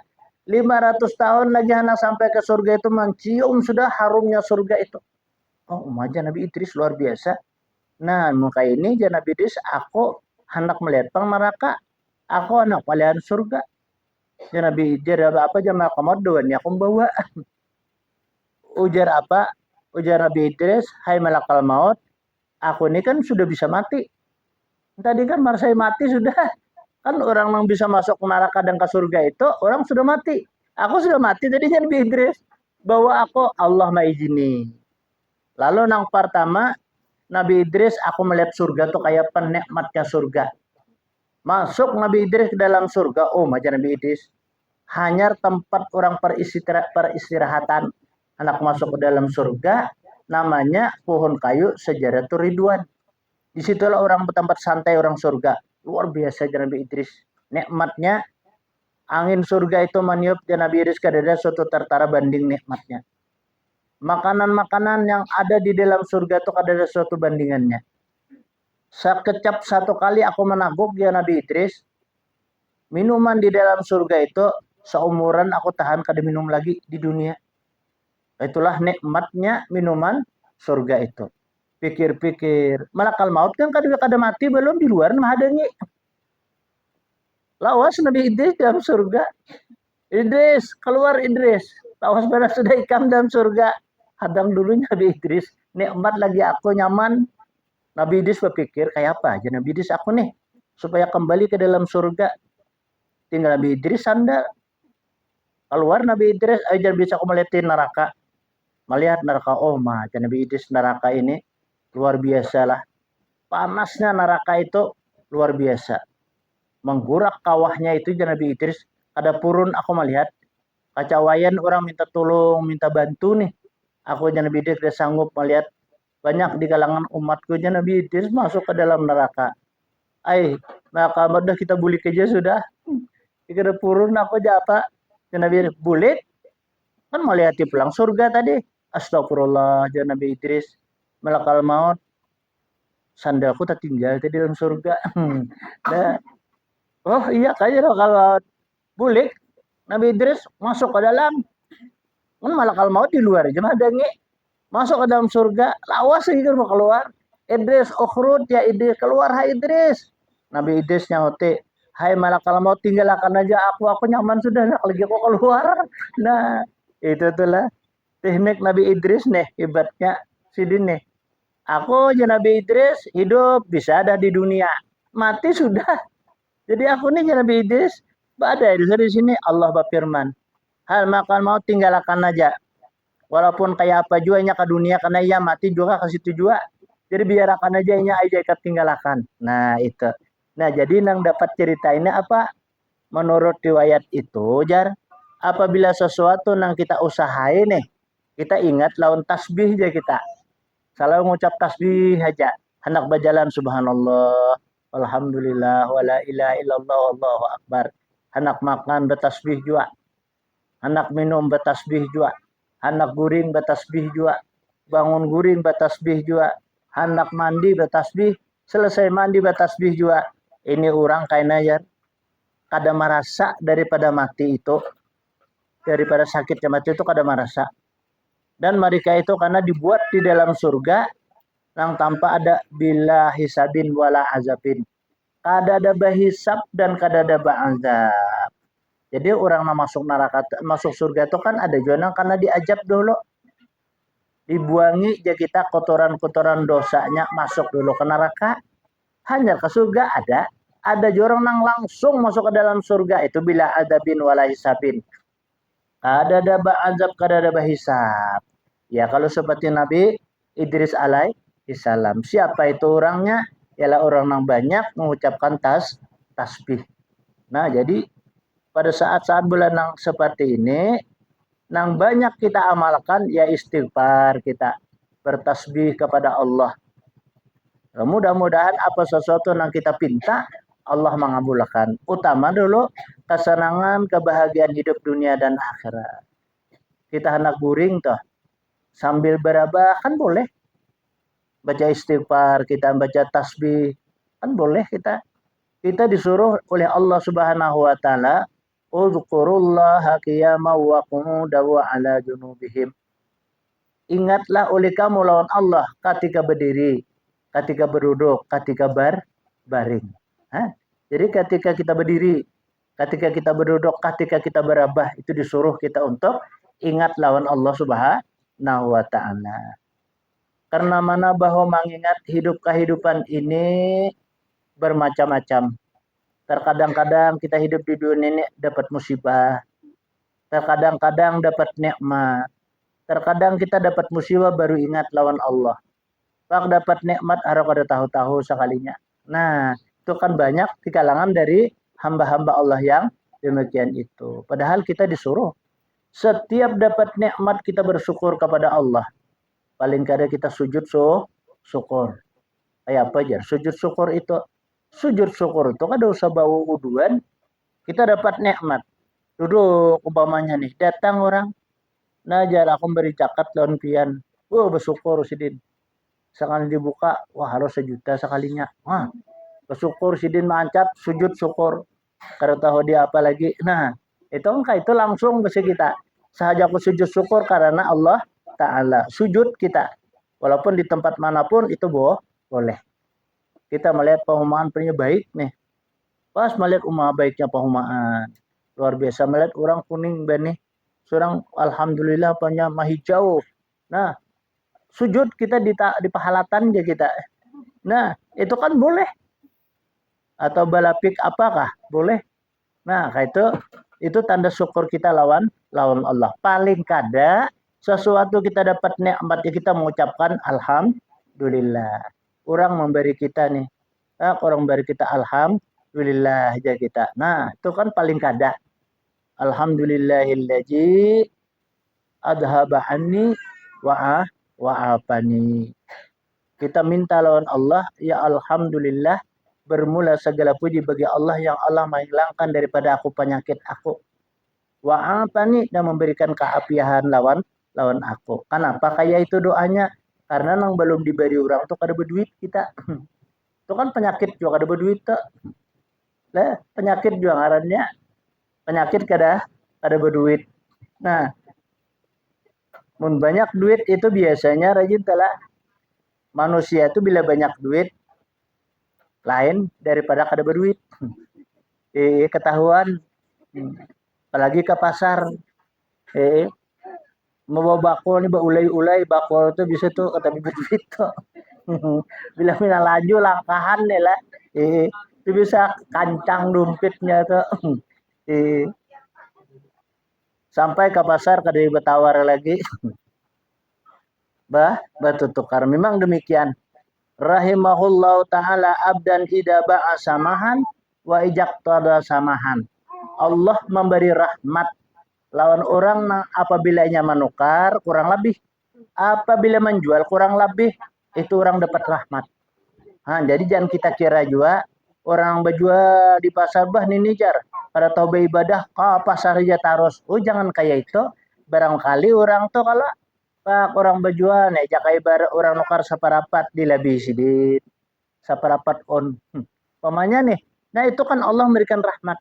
500 tahun lagi anak sampai ke surga itu mencium sudah harumnya surga itu. Oh, umatnya Nabi Idris luar biasa. Nah, muka ini ya Nabi Idris aku hendak melihat pang neraka. Aku anak palihan surga. Ya Nabi Idris apa jamaah komodoan ya aku bawa. Ujar apa? Ujar Nabi Idris, hai malakal maut, aku ini kan sudah bisa mati. Tadi kan saya mati sudah. Kan orang yang bisa masuk ke neraka dan ke surga itu orang sudah mati. Aku sudah mati tadinya Nabi Idris. Bawa aku Allah maizini. Lalu yang pertama Nabi Idris aku melihat surga tuh kayak penikmatnya surga. Masuk Nabi Idris ke dalam surga. Oh macam Nabi Idris. Hanya tempat orang peristirahatan. Anak masuk ke dalam surga. Namanya pohon kayu Syajaratul Ridwan. Disitulah orang bertempat santai orang surga. Luar biasa Nabi Idris. Nikmatnya angin surga itu meniup Nabi Idris kadada suatu tertara banding nikmatnya. Makanan-makanan yang ada di dalam surga itu kadada suatu bandingannya. Sekecap satu kali aku menaguk Nabi Idris. Minuman di dalam surga itu seumuran aku tahan kada minum lagi di dunia. Itulah nikmatnya minuman surga itu. Pikir-pikir, malakal maut kan kada mati belum di luar mah adanya. Lawas Nabi Idris dalam surga. Idris, keluar Idris. Lawas pada sudah ikam dalam surga. Hadang dulu Nabi Idris. Nikmat lagi aku nyaman. Nabi Idris berpikir, kayak apa aja Nabi Idris aku nih. Supaya kembali ke dalam surga. Tinggal Nabi Idris sandal. Keluar Nabi Idris, aja bisa aku melihat neraka. Melihat neraka, oh macam Nabi Idris neraka ini luar biasa lah. Panasnya neraka itu luar biasa. Menggurak kawahnya itu Nabi Idris. Ada purun aku melihat. Kacawayan orang minta tolong, minta bantu nih. Aku Nabi Idris tidak sanggup melihat banyak di kalangan umatku Nabi Idris masuk ke dalam neraka. Maka udah kita bulik aja sudah. Kita purun aku aja apa? Nabi Idris bulik. Kan melihat di pulang surga tadi. Astagfirullah Nabi Idris. Malakal maut. Sandalku tertinggal di dalam surga. Nah, oh iya kayaknya kalau bulik Nabi Idris masuk ke dalam. Kan malakal maut di luar aja ada nge. Masuk ke dalam surga, lawas lagi kan mau keluar. Idris, ukhrud ya Idris, keluar hai Idris. Nabi Idris nyaute, hai malakal maut tinggalkan aja aku nyaman sudah nak lagi kok keluar. Nah, itu tuh lah teknik Nabi Idris nih hebatnya sidin nih. Aku aja Nabi Idris hidup bisa ada di dunia, mati sudah. Jadi aku nih Nabi Idris, ada di sini Allah berfirman, hal makan mau tinggalkan aja. Walaupun kayak apa juga nya ke dunia karena ia mati juga ke situ juga. Jadi biarkan aja nya aja tinggalkan. Nah itu. Nah jadi nang dapat cerita ini apa? Menurut riwayat itu jar apabila sesuatu nang kita usahain nih kita ingat lawan tasbih aja kita. Selalu ngucap tasbih aja. Hendak berjalan subhanallah, alhamdulillah, wala ilaha illallah, wallahu akbar. Hendak makan bertasbih juga. Hendak minum bertasbih juga. Hendak guring bertasbih juga. Bangun guring bertasbih juga. Hendak mandi bertasbih. Selesai mandi bertasbih juga. Ini orang kayaknya ya. Kada merasa daripada mati itu. Daripada sakitnya mati itu kada merasa. Dan mereka itu karena dibuat di dalam surga yang tanpa ada bila hisabin wala azabin. Kada ada bahisab dan kada ada ba'azab. Jadi orang yang masuk neraka, masuk surga itu kan ada juga karena diajab dulu. Dibuangi aja kita kotoran-kotoran dosanya masuk dulu ke neraka. Hanya ke surga ada. Ada juga orang yang langsung masuk ke dalam surga itu bila azabin wala hisabin. Kada ada ba'azab, kada ada bahisab. Ya kalau seperti Nabi Idris alaihi salam. Siapa itu orangnya? Ialah orang yang banyak mengucapkan tasbih. Nah jadi pada saat-saat bulan yang seperti ini Nang banyak kita amalkan ya istighfar kita bertasbih kepada Allah. Mudah-mudahan apa sesuatu yang kita pinta Allah mengabulkan. Utama dulu kesenangan, kebahagiaan hidup dunia dan akhirat. Kita hendak guring toh sambil berabah kan boleh. Baca istighfar, kita baca tasbih kan boleh kita. Kita disuruh oleh Allah Subhanahu wa taala uzkurullaha qiyaman wa qu'udan wa ala junubihim. Ingatlah oleh kamu lawan Allah ketika berdiri, ketika berduduk, ketika baring. Jadi ketika kita berdiri, ketika kita berduduk, ketika kita berabah, itu disuruh kita untuk ingat lawan Allah Subhanahu wa taala. Karena mana bahwa mengingat hidup kehidupan ini bermacam-macam. Terkadang-kadang kita hidup di dunia ini dapat musibah. Terkadang-kadang dapat nikmat. Terkadang kita dapat musibah baru ingat lawan Allah. Pak dapat nikmat harap ada tahu-tahu sekalinya. Nah, itu kan banyak di kalangan dari hamba-hamba Allah yang demikian itu. Padahal kita disuruh setiap dapat nikmat kita bersyukur kepada Allah. Paling kadang kita sujud syukur. Kayak apa aja? Sujud syukur itu. Sujud syukur itu kada usah bawa uduan. Kita dapat nikmat. Duduk umpamanya nih, datang orang. Najar aku beri cakat lawan pian. Bersyukur sidin. Sekali dibuka, wah harus 1 juta sekalinya. Wah, bersyukur sidin mancap, sujud syukur. Kada tahu dia apa lagi. Nah, itu langsung ke kita. Sahaja aku sujud syukur karena Allah Ta'ala. Sujud kita. Walaupun di tempat manapun itu boleh. Kita melihat perumahan punya baik nih. Pas melihat rumah baiknya perumahan. Luar biasa melihat orang kuning benih. Seorang alhamdulillah punya hijau. Nah, sujud kita di pahalatan aja kita. Nah, itu kan boleh. Atau balapik apakah? Boleh. Nah, itu tanda syukur kita lawan Allah. Paling kada sesuatu kita dapat nikmat kita mengucapkan alhamdulillah. Orang memberi kita nih. Orang memberi kita alhamdulillah aja kita. Nah, itu kan paling kada. Alhamdulillahilladzi adhaba anni wa'afani. Kita minta lawan Allah, ya alhamdulillah, bermula segala puji bagi Allah yang Allah menghilangkan daripada aku penyakit aku. Wa'afani dan memberikan keapiahan lawan aku. Kenapa kayak itu doanya? Karena nang belum diberi orang tuh kada berduit kita. Itu kan penyakit juga kada berduit tuh. Lah, penyakit juga ngarannya penyakit kada berduit. Nah, mun banyak duit itu biasanya rajin telah manusia itu bila banyak duit lain daripada kada berduit. Ketahuan. Apalagi ke pasar. Mau bakul nih ulai-ulai bakul itu bisa tuh kata berduit tuh. Bila mina laju langkahan nih lah. Itu bisa kancang dompetnya tuh. Sampai ke pasar kada bertawar lagi. Batu tukar. Memang demikian. Rahimahullahu ta'ala abdan ida ba'a samahan wa ijaqtada samahan. Allah memberi rahmat lawan orang apabila nya menukar kurang lebih. Apabila menjual kurang lebih itu orang dapat rahmat. Jadi jangan kita kira juga orang berjual di pasar bah nih jar. Pada tahu beribadah pasar aja taros. Jangan kayak itu. Barangkali orang tuh kalau Pak orang berjual nih jakai bar orang nukar saparapat dilabisi di saparapat on. Pamanya nih. Nah itu kan Allah memberikan rahmat.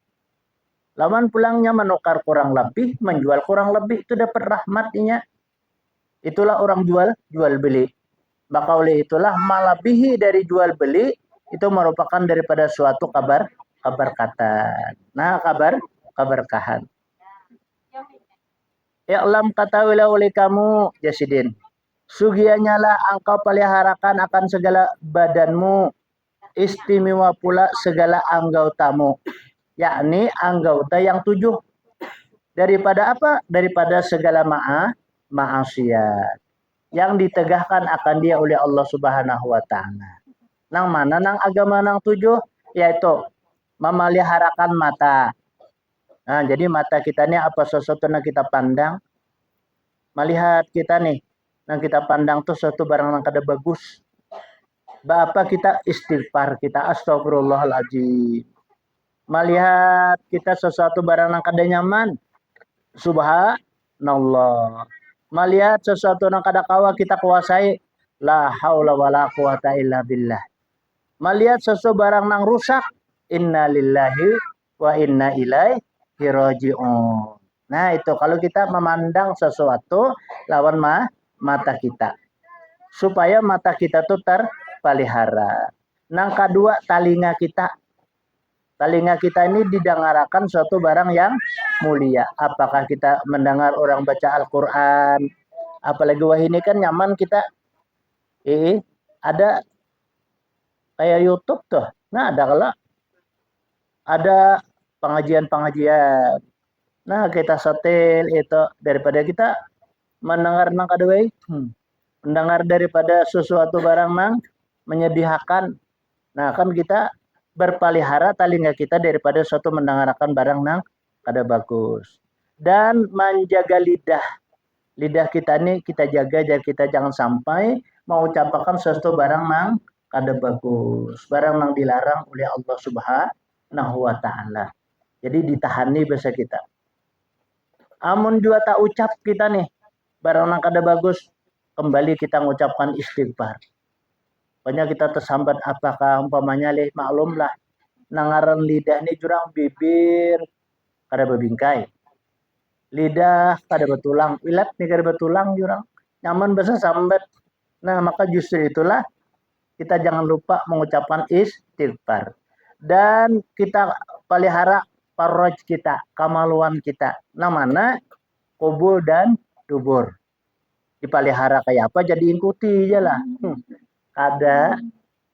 Lawan pulangnya menukar kurang lebih, menjual kurang lebih itu dapat rahmatnya. Itulah orang jual beli. Maka oleh itulah malabihi dari jual beli itu merupakan daripada suatu kabar kata. Nah kabar kahan. I'lam katawilah oleh kamu Jasidin. Sugianya lah engkau peliharakan akan segala badanmu. Istimewa pula segala anggautamu. Yakni anggota yang 7. Daripada apa? Daripada segala maasiat. Yang ditegahkan akan dia oleh Allah Subhanahu wa ta'ala. Nang mana nang agama nang 7? Yaitu memeliharakan mata. Nah, jadi mata kita ini apa sesuatu yang kita pandang. Melihat kita nih, yang kita pandang tuh suatu barang yang kada bagus. Bapak kita istighfar, kita astagfirullahaladzim. Melihat kita sesuatu barang yang kada nyaman, subhanallah. Melihat sesuatu yang kada kawa kita kuasai, la haula wala quwata illa billah. Melihat sesuatu barang yang rusak, inna lillahi wa inna ilaihi raji'un. Nah itu kalau kita memandang sesuatu lawan mata kita. Supaya mata kita tuh terpelihara. Yang kedua talinga kita. Telinga kita ini didengarkan suatu barang yang mulia. Apakah kita mendengar orang baca Al-Quran? Apalagi wah ini kan nyaman kita. Ada kayak YouTube tuh. Nah ada kalau ada pengajian-pengajian. Nah kita setel itu daripada kita mendengar nang kadawai. Mendengar daripada sesuatu barang nang menyedihkan. Nah kan kita berpelihara telinga kita daripada suatu mendengarkan barang nang kada bagus. Dan menjaga lidah. Lidah kita ini kita jaga dan kita jangan sampai mengucapkan sesuatu barang nang kada bagus. Barang nang dilarang oleh Allah Subhanahu wa taala. Jadi ditahani bahasa kita. Amun juga tak ucap kita nih barang nang kada bagus, kembali kita mengucapkan istighfar. Pokoknya kita tersambat apakah umpamanya leh maklum lah nangaran lidah ini jurang bibir kada berbingkai. Lidah kada betulang, ilat nih kada betulang jurang. Nyaman bahasa sambat. Nah, maka justru itulah kita jangan lupa mengucapkan istighfar. Dan kita pelihara faraj kita, kemaluan kita. Namanya kubul dan dubur. Dipelihara kayak apa jadi ikuti aja lah. Ada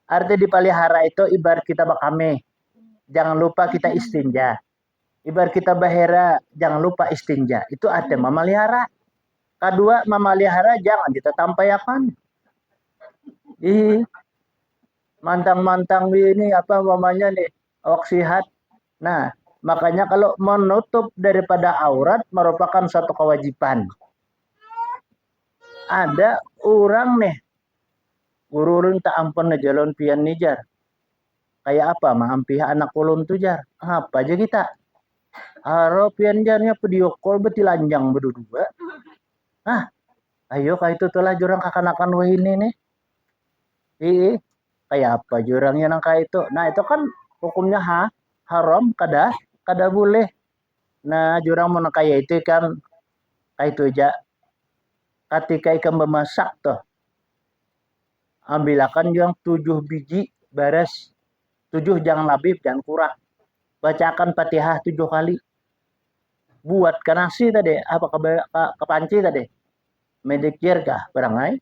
arti dipelihara itu ibarat kita bakame. Jangan lupa kita istinja. Ibarat kita bahera, jangan lupa istinja. Itu ada memelihara. Kedua, memelihara jangan ditetampayakan. Mantang-mantang ini apa namanya nih, oksihat. Nah, makanya kalau menutup daripada aurat merupakan suatu kewajiban. Ada orang nih, guru tak ampun na jalan pian nijar. Kayak apa? Maampi anak ulun tuh jar. Apa aja kita? Haro pian jarnya video call betilanjang berdua. Ayo kayak itu telah jurang kakanakan wah ini nih. Kayak apa jurangnya nang kayak itu. Nah itu kan hukumnya haram kada boleh. Nah jurang mau kayak itu kan kayak itu aja. Ketika ikan memasak tuh, ambilakan yang 7 biji baras, 7 jangan lebih jangan kurang. Bacakan Fatihah 7 kali. Buat ke nasi tadi, apa ke panci tadi. Medikir kah barangai.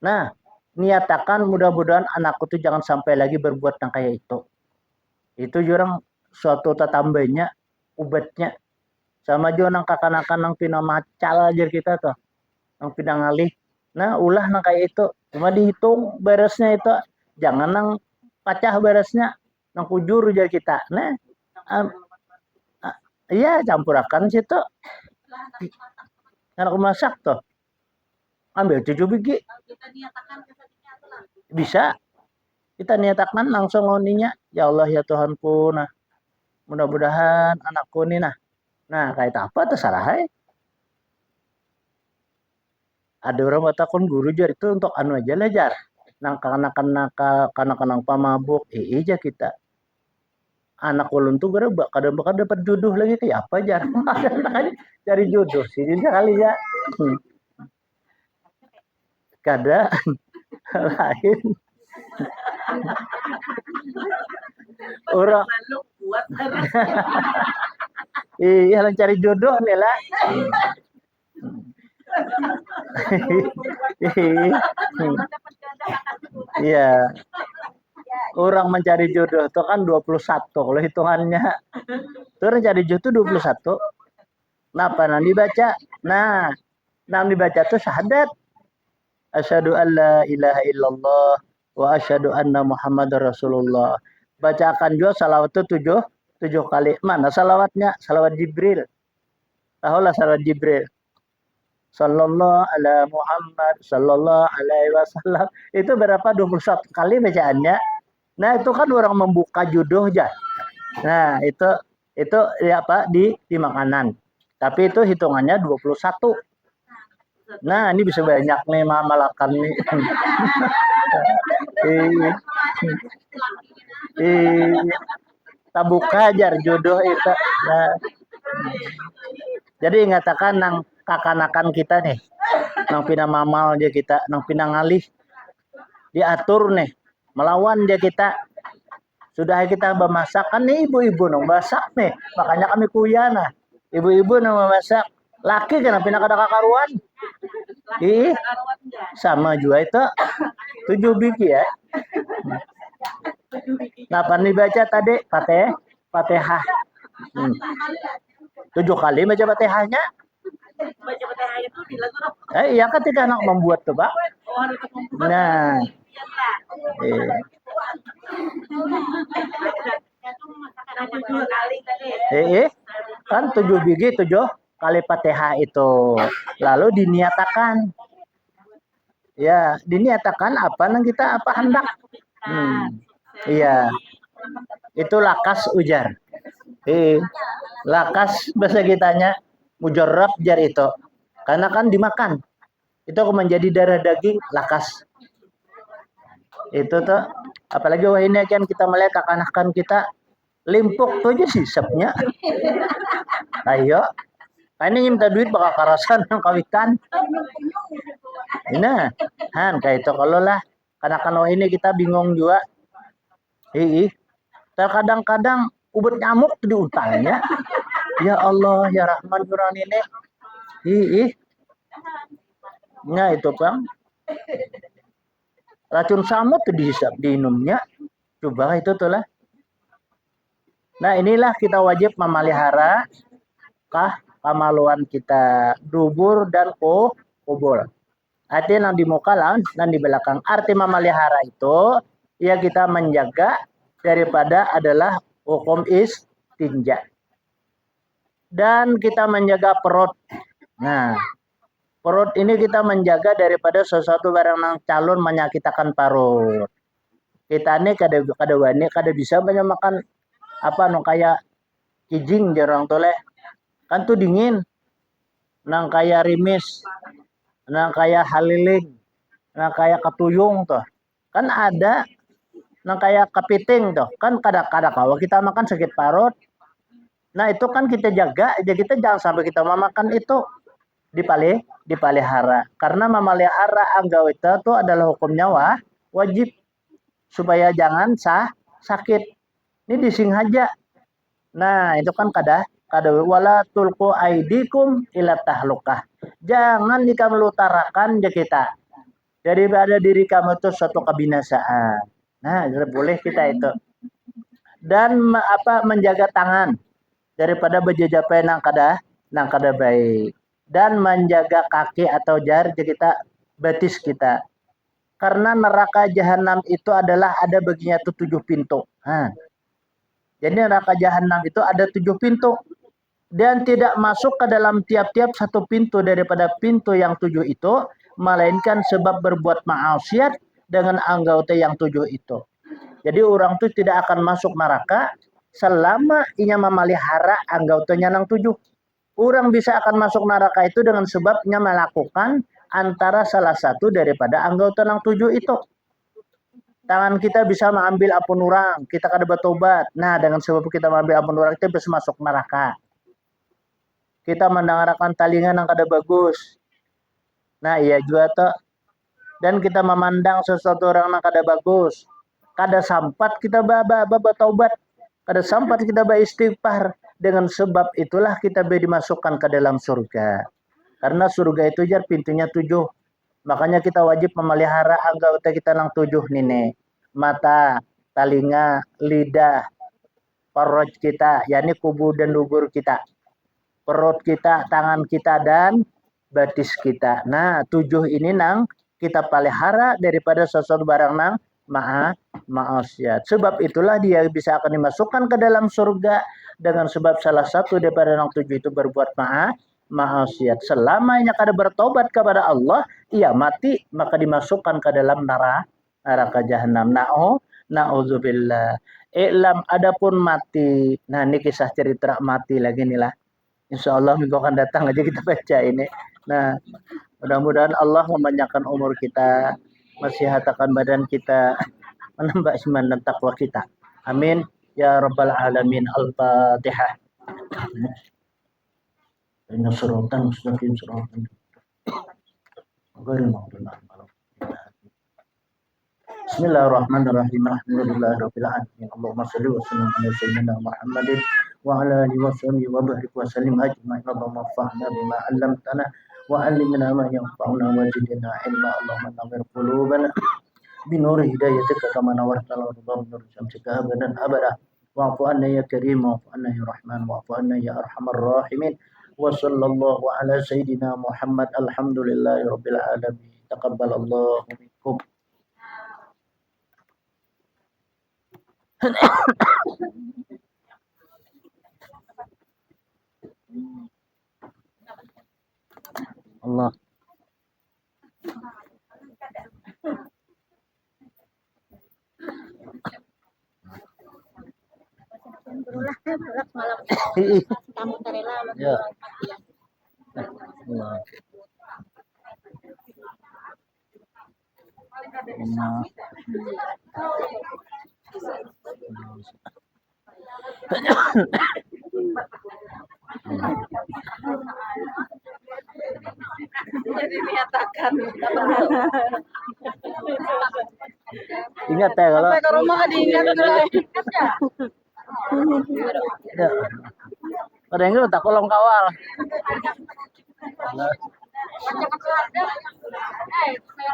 Nah, niatakan mudah-mudahan anakku tuh jangan sampai lagi berbuat yang kayak itu. Itu jurang suatu tetambahnya, ubatnya. Sama juga nang kakanakan nang pinamacal aja kita tuh. Nang pinangalih. Nah, ulah nang kayak itu. Cuma dihitung beresnya itu. Jangan nang pacah beresnya. Nang kujur aja kita. Nah, iya campurakan situ. Anak masak tuh. Ambil 7 biji. Bisa. Kita niatakan langsung ngoninya. Ya Allah ya Tuhanku. Nah, mudah-mudahan anakku nih nah. Nah, kayak apa terserah hai. Ada orang katakan guru jar itu untuk anu aja lah jar. Nang kanak-kanak pamabuk, aja kita. Anak ulun tuh kadang-kadang dapat jodoh lagi kayak apa jar. Cari jodoh sih kali ya. Kada lain. Orang iya cari jodoh nih lah. Iya. Orang mencari jodoh itu kan 21 kalau hitungannya. Terus cari jodoh 21. Napa nang dibaca? Nah, nang dibaca tuh syahadat. Asyhadu an la ilaha illallah wa asyhadu anna Muhammadar Rasulullah. Bacakan juga salawat itu 7 kali. Mana salawatnya? Salawat Jibril. Tahulah salawat Jibril. Sallallahu ala Muhammad, sallallahu alaihi wasallam. Itu berapa? 21 kali bacaannya. Nah, itu kan orang membuka jodoh aja. Nah, itu ya apa di makanan. Tapi itu hitungannya 21. Nah, ini bisa banyak nih malakan nih. Tabuka jar jodoh itu. Nah, jadi ngatakan nang kakanakan kita nih, nang pina mamal dia kita, nang pina ngalih diatur nih, melawan dia kita. Sudah kita memasak kan nih ibu-ibu nang masak nih, makanya kami kuyana. Ibu-ibu nang memasak, laki kenapa pina kada kakaruan? Ih, sama juga itu 7 biji ya. Nah, pani baca tadi Fatihah. 7 kali baca Fatihahnya. Baca Fatihah itu iya ketika anak membuat tuh, Pak. Nah. Kan 7 biji 7 kali Fatihah itu. Lalu diniatakan. Ya, diniatakan apa nang kita apa hendak. Iya. Itu lakas ujar. Lakas bahasa kitanya mujarrab jar itu. Karena kan dimakan. Itu menjadi darah daging lakas. Itu tuh apalagi wah ini kan kita melihat kakanakan kita limpuk tuh aja sisapnya. Ayo. Ini minta duit bakal karasan yang kawitan. Nah, kayak itu kalau lah kadang-kadang ini kita bingung juga. Terkadang-kadang ubat nyamuk di utangnya. Ya Allah, ya Rahman Quran ini. Nah itu Bang. Racun samut dihisap diinumnya. Coba itu tuh lah. Nah inilah kita wajib memelihara kamaluan kita dubur dan kubur. Artinya yang di muka dan di belakang. Arti memelihara itu ya kita menjaga daripada adalah hukum istinja. Dan kita menjaga perut. Nah, perut ini kita menjaga daripada sesuatu barang yang calon menyakitkan parut. Kita ini kada wani kada bisa banyak makan apa no kayak kijing jarang toleh. Kan tuh dingin. Nang kayak rimis. Nang kayak haliling. Nang kayak ketuyung tuh. Kan ada nang kayak kepiting tuh. Kan kada kalau kita makan sakit parut. Nah, itu kan kita jaga, aja kita jangan sampai kita memakan itu dipelihara. Karena memelihara anggau itu tuh adalah hukumnya wajib supaya jangan sakit. Ini dising aja. Nah, itu kan kada wala tulqu aidikum ila tahlukah. Jangan kamu utarakan aja kita daripada diri kamu itu suatu kebinasaan. Nah, boleh kita itu. Dan menjaga tangan daripada berjajapai nang kada baik. Dan menjaga kaki atau jari kita betis kita. Karena neraka jahanam itu adalah ada baginya itu 7 pintu. Jadi neraka jahanam itu ada 7 pintu. Dan tidak masuk ke dalam tiap-tiap satu pintu daripada pintu yang 7 itu. Melainkan sebab berbuat maksiat dengan anggota yang 7 itu. Jadi orang itu tidak akan masuk neraka selama ia memelihara anggotanya yang 7. Orang bisa akan masuk neraka itu dengan sebabnya melakukan antara salah satu daripada anggota yang 7 itu. Tangan kita bisa mengambil ampun orang, kita kada bertobat. Nah, dengan sebab kita mengambil ampun orang, kita bisa masuk neraka. Kita mendengarkan talingan yang kada bagus. Nah, iya juga tuh. Dan kita memandang sesuatu orang yang kada bagus. Kada sampat kita bertobat. Kada sampat kita beristighfar. Dengan sebab itulah kita dimasukkan ke dalam surga. Karena surga itu jar pintunya 7. Makanya kita wajib memelihara anggota kita yang 7 nih. Mata, talinga, lidah, perut kita, yakni kubu dan dubur kita. Perut kita, tangan kita, dan batis kita. Nah, 7 ini nang kita pelihara daripada sesuatu barang nang maksiat. Sebab itulah dia bisa akan dimasukkan ke dalam surga dengan sebab salah satu daripada yang 7 itu berbuat maksiat. Selamanya kada bertobat kepada Allah, ia mati maka dimasukkan ke dalam neraka jahanam. Na'udzubillah. I'lam adapun mati. Nah, ini kisah cerita mati lagi nih lah. Insya Allah minggu akan datang aja kita baca ini. Nah, mudah-mudahan Allah memanjangkan umur kita, mensihatakan badan kita, menambah iman dan takwa kita. Amin. Ya Rabbal Alamin. Al-Fatihah. Inna suratan mustaqim suratan. Bismillahirrahmanirrahim. Alhamdulillahirabbil alamin. Allahumma shalli wa sallim ala sayyidina Muhammadin wa ala alihi wa sahbihi wa barik wa sallim ajma'in. Allahumma fa'na bima 'allamtana wa 'allimna ma yanfa'una wa zidna ilma. Allahumma nawwir qulubana binur hidayatika kama nawarta al-ardha binur syamsika abadan abada. Wa'fu anna ya karim wa'fu anna ya rahman wa'fu anna ya arhamar rahimin. Wa sallallahu ala sayyidina Muhammad. Alhamdulillahi rabbil alamin. Taqabbalallahu minkum. Allah. Ya. Jadi menyatakan. Ingat ya kalau Sampai ke rumah diingat ya. Ada yang tak kolong kawal.